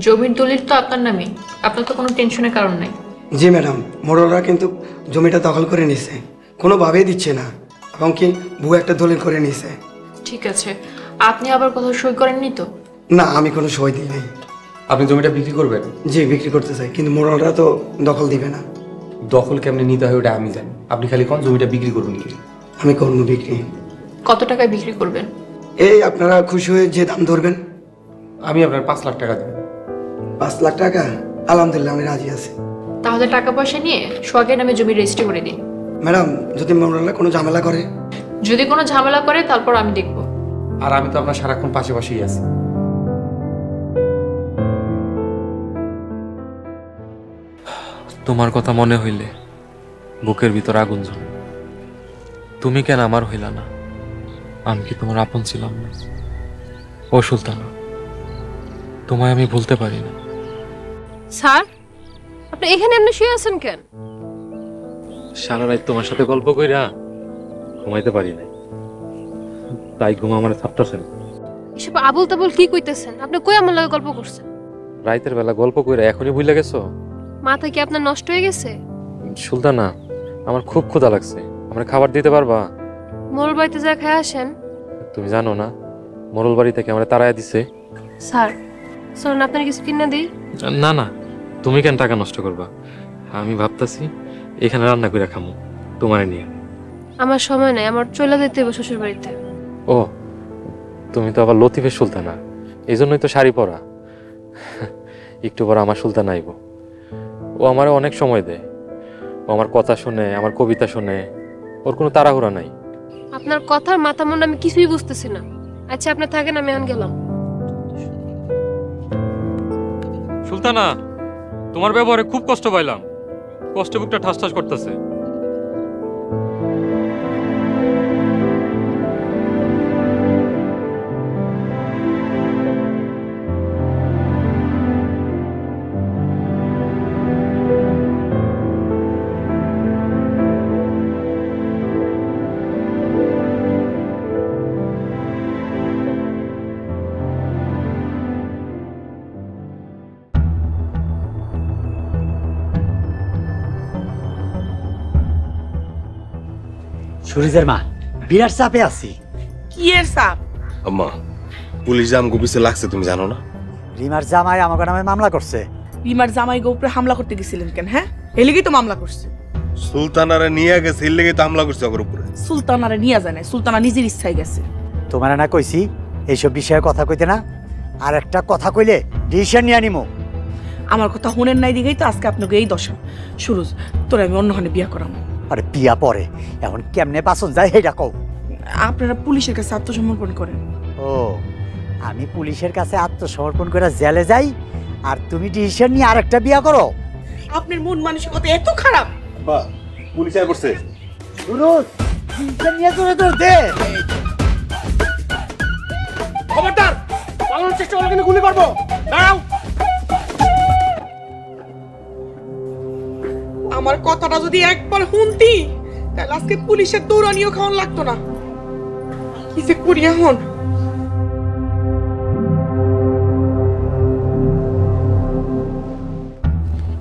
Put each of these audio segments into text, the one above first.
জমির দলিল তো আপনার নামে, আপনার তো কোনো টেনশনের কারণ নাই। জি ম্যাডাম, মোড়লরা কিন্তু জমিটা দখল করে নিছে, কোনোভাবেই দিচ্ছে না, এবং কি ভুয়া একটা দলিল করে নিছে। ঠিক আছে, আপনি আবার কোথাও সই করেননি তো? না, আমি কোনো সই দিই নাই। আপনি জমিটা বিক্রি করবেন? জি, বিক্রি করতে চাই, কিন্তু মোড়লরা তো দখল দিবে না। দখল কেমনে নিতে হয় ওটা আমি জানি, আপনি খালি কোন জমিটা বিক্রি করবেন কি? আমি করবো বিক্রি। কত টাকায় বিক্রি করবেন? এই আপনারা খুশি হয়ে যে দাম ধরবেন। আমি আপনার 5 লাখ টাকা দেব। 5 লাখ টাকা? আলহামদুলিল্লাহ, আমি রাজি আছি। তাহলে টাকা পয়সা নিয়ে সোহাগের নামে জমি রেজিস্ট্রি করে দিন। ম্যাডাম, যদি মোড়লরা কোনো ঝামেলা করে? যদি কোনো ঝামেলা করে তারপর আমি দেখব। আর আমি তো আপনার সারাক্ষণ পাশাপাশিই আছি। তোমার কথা মনে হইলে বুকের ভিতর আগুন জ্বলে। তুমি কেন আমার হইলা না? আমি কি তোমার আপন ছিলাম না? ও সুলতানা, তোমায় আমি ভুলতে পারি না। স্যার, আপনি এখানে এমনি শুয়ে আছেন কেন? সারা রাত তোমার সাথে গল্প কইরা ঘুমাইতে পারি নাই, তাই ঘুম আমার ছাপটাছে না। এসব আবুল তাবুল কি কইতেছেন? আপনি কই আমার লগে গল্প করছেন? রাইতের বেলা গল্প কইরা এখনই ভুলে গেছো? মাথা কি আপনার নষ্ট হয়ে গেছে? সুলতানা, আমার খুব ক্ষুধা লাগছে, আমার খাবার দিতে পারবা? মোর বাড়িতে যা খেয়ে আসেন। তুমি জানো না মোরল বাড়ি থেকে আমার তাড়াইয়া দিছে। স্যার, চলুন আপনার কিছু কিনে দিই। না না, তুমি কেন টাকা নষ্ট করবা? আমি ভাবতাছি এখানে রান্না করে খামু তোমার নিয়ে। আমার সময় নাই, আমার চলে যেতে হবে শ্বশুর বাড়িতে। ও, তুমি তো আবার লতিফের সুলতানা, এই জন্যই তো শাড়ি পরা। একটু পর আমার সুলতানা আইব, ও আমার অনেক সময় দেয়, ও আমার কথা শুনে, আমার কবিতা শুনে, ওর কোনো তাড়াহুড়া নাই। আপনার কথার মাথা মন আমি কিছুই বুঝতেছি না। আচ্ছা আপনি থাকেন, আমি এখন গেলাম। সুলতানা, তোমার ব্যবহারে খুব কষ্ট পাইলাম, কষ্ট বুকটা ঠাস ঠাস করতেছে। সুরিজের মা, বিরাট চাপে আছি। কি এর চাপ? আম্মা, পুলিশ জাম গুপিছে লাগছে, তুমি জানো না? রিমার জামাই আমাকে নামে মামলা করছে। রিমার জামাই গোপরে হামলা করতে গেছিলেন কেন? হ্যাঁ, এই লেগেই তো মামলা করছে। সুলতানারে নিয়ে গেছে, এর লেগে তো হামলা করছে ওর উপরে। সুলতানারে নিয়ে যায় না, সুলতানা নিজের ইচ্ছায় গেছে। তোমার না কইছি এইসব বিষয়ে কথা কইতে না, আর একটা কথা কইলে ডিসিশন নিয়ে নিমো। আমার কথা শুনেন নাই দিকেই তো আজকে আপনাকে এই দশা। সুরজ, তোরা আমি অন্যখানে বিয়া করাম। আরে বিয়া পরে, এখন কেমনে পাচন যায় সেটা কও। আপনারা পুলিশের কাছে আত্মসমর্পণ করেন। ও, আমি পুলিশের কাছে আত্মসমর্পণ করে জেলে যাই, আর তুমি ডিসিশন নিয়ে আরেকটা বিয়া করো? আপনার মন মানসিকতা এত খারাপ? বা পুলিশ আয় করছে। সুরজ, ডিসিশন নিয়ে তোরে তোর দে। খবরদার, পালানোর চেষ্টা করলে কিন্তু গুলি করবো। দাঁড়াও। আমার কথাটা যদি একবার শুনতি, তাহলে আজকে পুলিশের দৌড়ানিও খাওয়ান লাগতো না। কি যে করি এখন?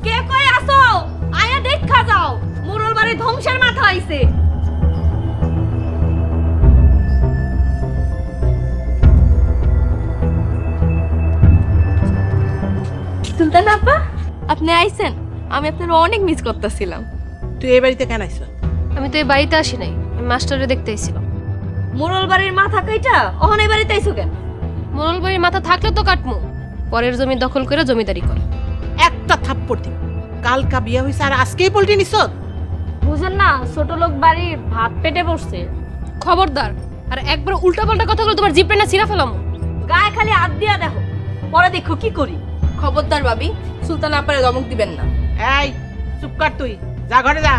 কে কই আসো? আয়া দেখা যাও, মোরল বাড়ি ধ্বংসের মাথা আইছে। সুলতান আপা, আপনি আইছেন? আমি আপনার অনেক মিস করতেছিলাম। তুই এই বাড়িতে কেন আইছ? আমি তো এই বাড়িতে আসি নাই, আমি মাস্টারে দেখতে আইছিলাম। মোরল বাড়ির মাথা কাইটা অহন এই বাড়িতে আইছো কেন? মোরল বাড়ির মাথা থাকলে তো কাটমু, পরের জমি দখল করে জমিদারি কর। একটা থাপ্পড় দিই। কালকা বিয়া হইছে আর আজকেই পল্টি নিছ? বুঝেন না, ছোট লোক বাড়ির ভাত পেটে বসছে। খবরদার, আর একবার উল্টাপাল্টা কথাগুলো তোমার জিপে না ছিঁড়া ফেলাম। গায়ে খালি হাত দিয়া দেখো, পরে দেখো কি করি। খবরদার ভাবি, সুলতান আপারে ধমক দিবেন না। এই চুপ কর, তুই যা ঘরে যা,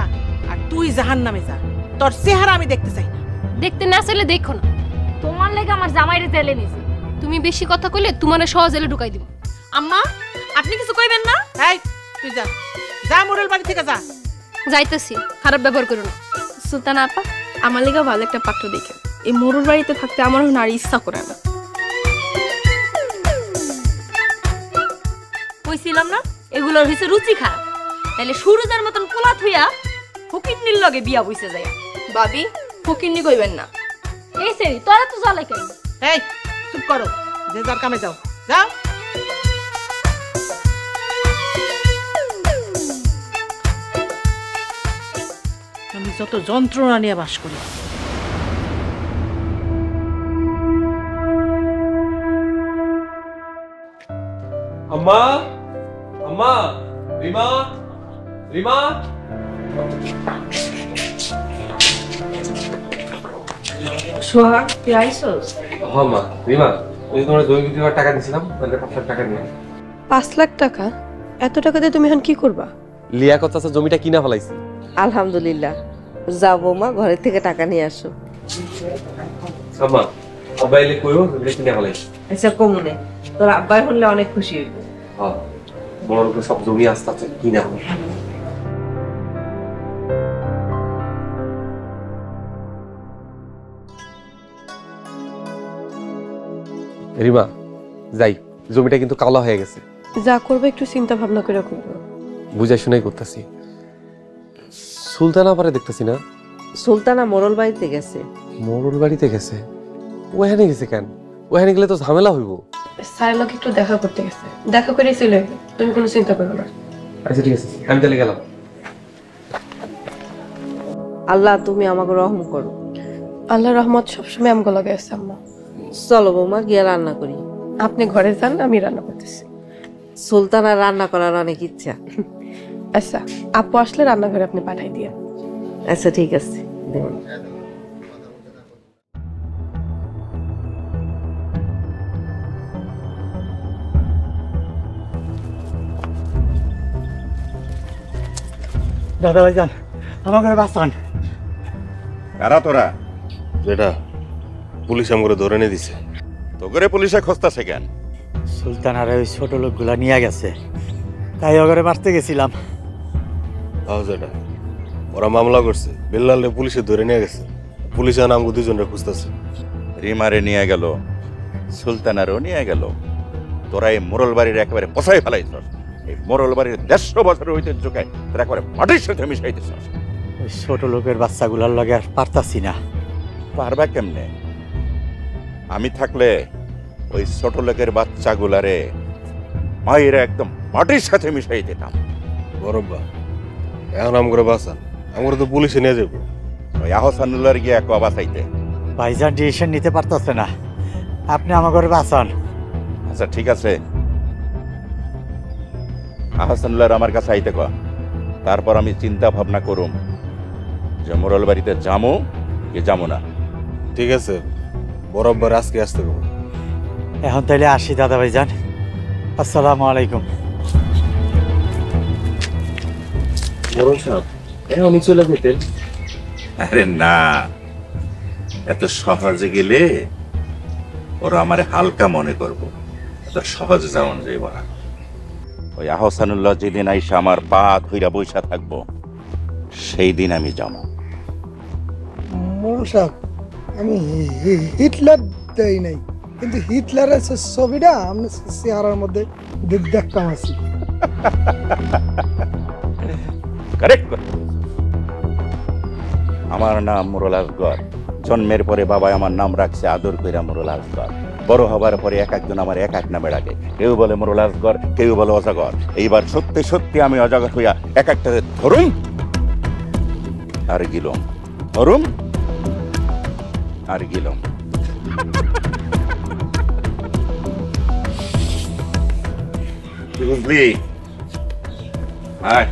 আর তুই জাহান্নামে যা। তোর চেহারা আমি দেখতে চাই না। দেখতে না চাইলে দেখো না। তোমার লেগে আমার জামাইরে জেলে নিছি। তুমি বেশি কথা কইলে তোমার সহজ জেলে ঢুকাই দিব। আম্মা, আপনি কিছু কইবেন না? এই তুই যা, যা মোড়ল বাড়ি থেকে যা। যাইতেছি, খারাপ ব্যবহার করো না। সুলতান আপা, আমার লেগে ভালো একটা পাত্র দেখে। এই মোরুর বাড়িতে থাকতে আমার আর ইচ্ছা করে না। কইছিলাম না এগুলোর হইছে রুচি খারাপ। তাইলে সুরজের মতন পোলা থুইয়া ফকিন্নির লগে বিয়া বইছে যায়। ভাবি ফকিন্নি কইবেন না। এই সেরি তোরা তো জ্বালাই কেন? এই চুপ করো, যে যার কামে যাও, যাও। আমি যত যন্ত্রণা নিয়ে বাস করি। আম্মা, আম্মা, রিমা, রিমা। সোহাগ তুই আইসোস? হ্যাঁ মা, রিমা, ওই যে তোমার জমি বিক্রি করার টাকা দিয়েছিলাম, তাহলে 5 লাখ টাকা নিয়ে। 5 লাখ টাকা? এত টাকা দিয়ে তুমি এখন কি করবা? লিয়াকত চাচা জমিটা কিনা ফেলাইছি। আলহামদুলিল্লাহ, যাবো মা, ঘরের থেকে টাকা নিয়ে আসো। আম্মা, আব্বা এলে কইও জমিটা কিনা ফেলাইছি। আচ্ছা কমুনে, তোর আব্বাই হলে অনেক খুশি হইব। হ্যাঁ, বড় লোকের সব জমি আস্তে আস্তে কিনা হবে। রিমা, যাই, জমিটা কিন্তু কালো হয়ে গেছে। যা করবে একটু চিন্তা ভাবনা করে করবো। বুঝাই শুনাই করতেছি। সুলতানা পারে দেখতেছি না। সুলতানা মোরল বাড়িতে গেছে। মোরল বাড়িতে গেছে? ওখানে গেছে কেন? ওখানে গেলে তো ঝামেলা হইব। স্যারের লোক একটু দেখা করতে গেছে, দেখা করে চলে যাবে, তুমি কোনো চিন্তা করো না। আচ্ছা ঠিক আছে, আমি তাহলে গেলাম। আল্লাহ তুমি আমাকে রহম করো। আল্লাহ রহমত সবসময় আমগো লগে আছে আম্মা। চলো বৌমা, গিয়ে রান্না করি। আপনি ঘরে যান, আমি রান্না করতেছি। সুলতানা রান্না করার অনেক ইচ্ছা। আচ্ছা, আপু আসলে রান্নাঘরে আপনি পাঠাই দিয়ে। আচ্ছা ঠিক আছে। দাদা ভাইজান, আমাকে বাঁচান। কারা তোরা? যেটা পুলিশ আমাকে ধরে নিয়ে দিছে। তো করে পুলিশে খোঁজতাছে কেন? সুলতানার ওই ছোট লোকগুলা নিয়ে গেছে, তাই ওগরে মারতে গেছিলাম। যেটা ওরা মামলা করছে, বেল্লালে পুলিশে ধরে নিয়ে গেছে। পুলিশ আমাকে দুজনরা খুঁজতেছে। রিমারে নিয়ে গেল, সুলতানারও নিয়ে গেল। তোরা এই মোরল বাড়ির একেবারে পচাই ফেলাইছ। এই মোরল বাড়ির 150 বছরের ঐতিহ্যকে তোরা একেবারে মাটির সাথে মিশাইতেছ। ওই ছোট লোকের বাচ্চাগুলার লগে আর পারতাছি না। পারবা কেমনে? আমি থাকলে ওই ছোট লোকের বাচ্চাগুলারে মায়েরা একদম মাটির সাথে মিশাই দিতাম। বরব্বা, এখন আমগরে বাঁচান, আমরা তো পুলিশে নিয়ে যাবো। ওই আহসানুল্লাহর গিয়ে এক বাঁচাইতে। ভাইজান ডিসিশন নিতে পারতেছে না, আপনি আমাকে বাঁচান। আচ্ছা ঠিক আছে, আহসানুল্লাহর আমার কাছে আইতে কর, তারপর আমি চিন্তা ভাবনা করুম যে মোরল বাড়িতে যামো কি যামো না। ঠিক আছে, বরব্বার আজকে আসতে পারবো। এখন তাইলে আসি দাদা ভাইজান, আসসালামু আলাইকুম। মোরল সাহেব, এখনই চলে যেতেন? আরে না, এত সহজে গেলে ওরা আমার হালকা মনে করবো, এত সহজে যেমন যাইব না। ওই আহসানুল্লাহ যেদিন আইসা আমার পা ধইরা বৈশা থাকবো, সেই দিন আমি যাবো। মোরল সাহেব, আমি হিটলার দেই নাই, কিন্তু হিটলারের ছবিটা আমি চেহারার মধ্যে দেখতাম আছি। কারেক্ট। আমার নাম মোরল আসগর। জন্মের পরে বাবা আমার নাম রাখছে আদর কইরা মোরল আসগর। বড় হবার পরে এক একজন আমার এক এক নামে ডাকে। কেউ বলে মোরল আসগর, কেউ বলে অজগর। এইবার সত্যি সত্যি আমি অজগর হইয়া এক একটাতে ধরুম আর গিলম, ধরুম আর গিলম। বুঝলি? আয়।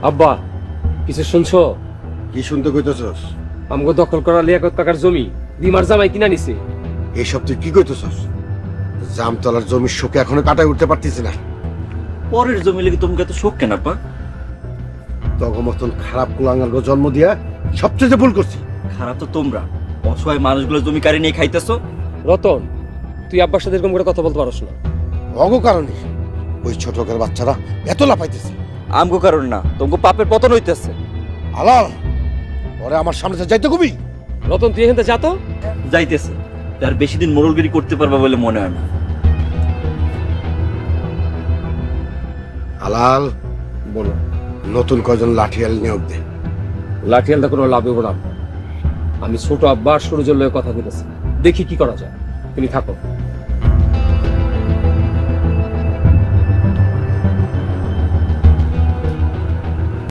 আব্বা, কিছু শুনছো? কি শুনতে কইতেছস? আমগো দখল করা লিয়াকত কাকার জমি দিমার জামাই কিনা নিছে। এইসব তুই কি কইতেছস? জামতলার জমির শোকে এখনো কাটায় উঠতে পারতিস না। পরের জমি লেগে তোমাকে এত শোক কেন আব্বা? তখন মতন খারাপ কুলাঙ্গালকে জন্ম দিয়া সবচেয়ে ভুল করছি। খারাপ তো তোমরা, অসহায় মানুষগুলো জমি কাড়ি নিয়ে খাইতেছো। রতন, তুই আব্বার সাথে এরকম করে কথা বলতে পারস না। অগো কারণে ওই ছোট লোকের বাচ্চারা এত লাফাইতেছে। আমগো কারণ না, তোমাকে পাপের পতন হইতেছে। আলাল ওরে আমার সামনে থেকে যাইতে কবি। রতন তুই এখান থেকে যা তো। যাইতেছে, তার বেশি দিন মোড়লগিরি করতে পারবা বলে মনে হয় না। আলাল বলো, নতুন কয়জন লাঠিয়াল নিয়োগ দে। লাঠিয়ালটা কোনো লাভ হবো না। আমি ছোট আব্বার সুরজের লয়ে কথা বলেছি, দেখি কি করা যায়। তুমি থাকো।